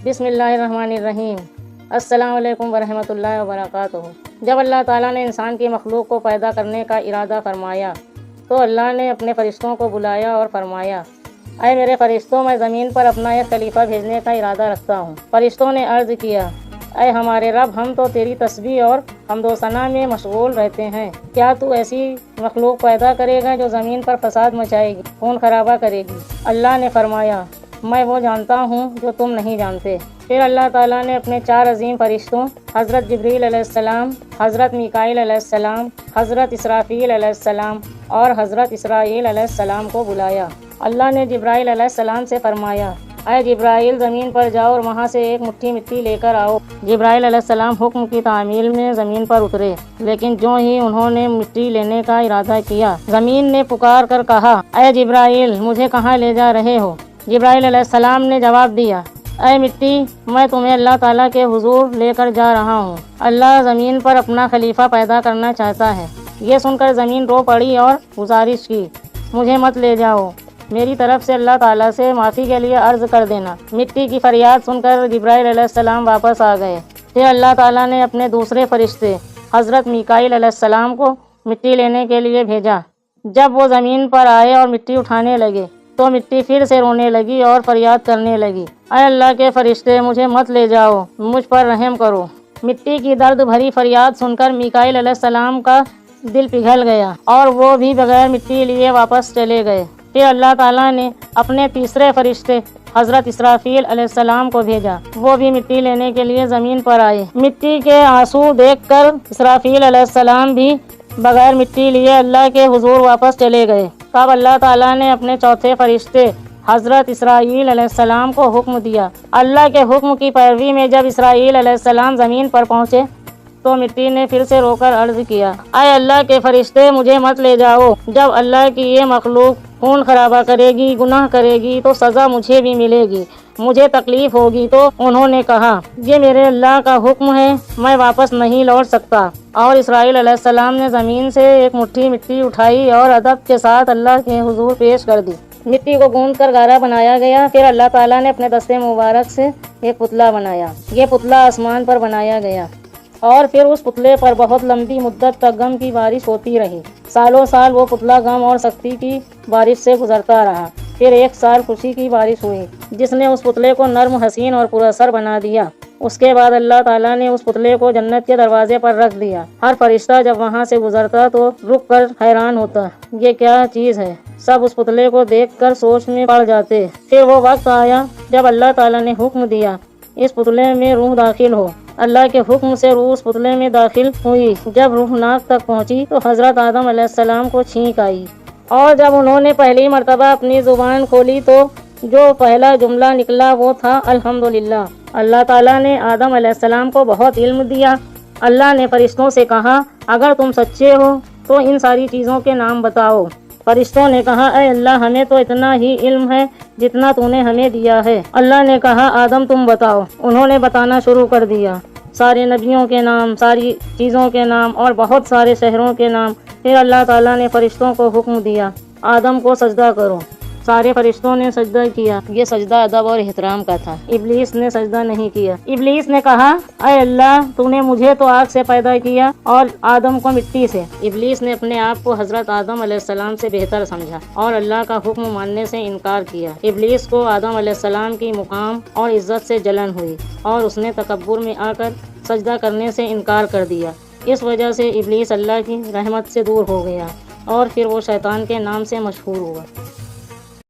بسم اللہ الرحمن الرحیم۔ السلام علیکم ورحمۃ اللہ وبرکاتہ۔ جب اللہ تعالیٰ نے انسان کی مخلوق کو پیدا کرنے کا ارادہ فرمایا تو اللہ نے اپنے فرشتوں کو بلایا اور فرمایا، اے میرے فرشتوں، میں زمین پر اپنا ایک خلیفہ بھیجنے کا ارادہ رکھتا ہوں۔ فرشتوں نے عرض کیا، اے ہمارے رب، ہم تو تیری تسبیح اور حمد و ثنا میں مشغول رہتے ہیں، کیا تو ایسی مخلوق پیدا کرے گا جو زمین پر فساد مچائے گی، خون خرابہ کرے گی؟ اللہ نے فرمایا، میں وہ جانتا ہوں جو تم نہیں جانتے۔ پھر اللہ تعالیٰ نے اپنے 4 عظیم فرشتوں حضرت جبریل علیہ السلام، حضرت میکائیل علیہ السلام، حضرت اسرافیل علیہ السلام اور حضرت اسرائیل علیہ السلام کو بلایا۔ اللہ نے جبرائیل علیہ السلام سے فرمایا، اے جبرائیل، زمین پر جاؤ اور وہاں سے ایک مٹھی مٹی لے کر آؤ۔ جبرائیل علیہ السلام حکم کی تعمیل میں زمین پر اترے، لیکن جو ہی انہوں نے مٹی لینے کا ارادہ کیا، زمین نے پکار کر کہا، اے جبرائیل، مجھے کہاں لے جا رہے ہو؟ جبرائیل علیہ السلام نے جواب دیا، اے مٹی، میں تمہیں اللہ تعالیٰ کے حضور لے کر جا رہا ہوں۔ اللہ زمین پر اپنا خلیفہ پیدا کرنا چاہتا ہے۔ یہ سن کر زمین رو پڑی اور گزارش کی، مجھے مت لے جاؤ، میری طرف سے اللہ تعالیٰ سے معافی کے لیے عرض کر دینا۔ مٹی کی فریاد سن کر جبرائیل علیہ السلام واپس آ گئے۔ پھر اللہ تعالیٰ نے اپنے دوسرے فرشتے حضرت میکائیل علیہ السلام کو مٹی لینے کے لیے بھیجا۔ جب وہ زمین پر آئے اور مٹی اٹھانے لگے تو مٹی پھر سے رونے لگی اور فریاد کرنے لگی، اے اللہ کے فرشتے، مجھے مت لے جاؤ، مجھ پر رحم کرو۔ مٹی کی درد بھری فریاد سن کر میکائیل علیہ السلام کا دل پگھل گیا اور وہ بھی بغیر مٹی لیے واپس چلے گئے۔ پھر اللہ تعالیٰ نے اپنے تیسرے فرشتے حضرت اسرافیل علیہ السلام کو بھیجا۔ وہ بھی مٹی لینے کے لیے زمین پر آئے۔ مٹی کے آنسو دیکھ کر اسرافیل علیہ السلام بھی بغیر مٹی لیے اللہ کے حضور واپس چلے گئے۔ تب اللہ تعالیٰ نے اپنے چوتھے فرشتے حضرت اسرائیل علیہ السلام کو حکم دیا۔ اللہ کے حکم کی پیروی میں جب اسرائیل علیہ السلام زمین پر پہنچے تو مٹی نے پھر سے رو کر عرض کیا، اے اللہ کے فرشتے، مجھے مت لے جاؤ۔ جب اللہ کی یہ مخلوق خون خرابہ کرے گی، گناہ کرے گی تو سزا مجھے بھی ملے گی، مجھے تکلیف ہوگی۔ تو انہوں نے کہا، یہ میرے اللہ کا حکم ہے، میں واپس نہیں لوٹ سکتا۔ اور اسرائیل علیہ السلام نے زمین سے ایک مٹھی مٹی اٹھائی اور ادب کے ساتھ اللہ کے حضور پیش کر دی۔ مٹی کو گوندھ کر گارا بنایا گیا۔ پھر اللہ تعالیٰ نے اپنے دستے مبارک سے ایک پتلا بنایا۔ یہ پتلا آسمان پر بنایا گیا اور پھر اس پتلے پر بہت لمبی مدت تک غم کی بارش ہوتی رہی۔ سالوں سال وہ پتلا غم اور سختی کی بارش سے گزرتا رہا۔ پھر ایک سال خوشی کی بارش ہوئی جس نے اس پتلے کو نرم، حسین اور پر اثر بنا دیا۔ اس کے بعد اللہ تعالیٰ نے اس پتلے کو جنت کے دروازے پر رکھ دیا۔ ہر فرشتہ جب وہاں سے گزرتا تو رک کر حیران ہوتا، یہ کیا چیز ہے؟ سب اس پتلے کو دیکھ کر سوچ میں پڑ جاتے۔ پھر وہ وقت آیا جب اللہ تعالیٰ نے حکم دیا، اس پتلے میں روح داخل ہو۔ اللہ کے حکم سے روح اس پتلے میں داخل ہوئی۔ جب روح ناک تک پہنچی تو حضرت آدم علیہ السلام کو چھینک آئی، اور جب انہوں نے پہلی مرتبہ اپنی زبان کھولی تو جو پہلا جملہ نکلا وہ تھا الحمدللہ۔ اللہ تعالیٰ نے آدم علیہ السلام کو بہت علم دیا۔ اللہ نے فرشتوں سے کہا، اگر تم سچے ہو تو ان ساری چیزوں کے نام بتاؤ۔ فرشتوں نے کہا، اے اللہ، ہمیں تو اتنا ہی علم ہے جتنا تو نے ہمیں دیا ہے۔ اللہ نے کہا، آدم تم بتاؤ۔ انہوں نے بتانا شروع کر دیا، سارے نبیوں کے نام، ساری چیزوں کے نام اور بہت سارے شہروں کے نام۔ پھر اللہ تعالیٰ نے فرشتوں کو حکم دیا، آدم کو سجدہ کرو۔ سارے فرشتوں نے سجدہ کیا۔ یہ سجدہ ادب اور احترام کا تھا۔ ابلیس نے سجدہ نہیں کیا۔ ابلیس نے کہا، اے اللہ، تو نے مجھے تو آگ سے پیدا کیا اور آدم کو مٹی سے۔ ابلیس نے اپنے آپ کو حضرت آدم علیہ السلام سے بہتر سمجھا اور اللہ کا حکم ماننے سے انکار کیا۔ ابلیس کو آدم علیہ السلام کی مقام اور عزت سے جلن ہوئی اور اس نے تکبر میں آ کر سجدہ کرنے سے انکار کر دیا۔ اس وجہ سے ابلیس اللہ کی رحمت سے دور ہو گیا اور پھر وہ شیطان کے نام سے مشہور ہوا۔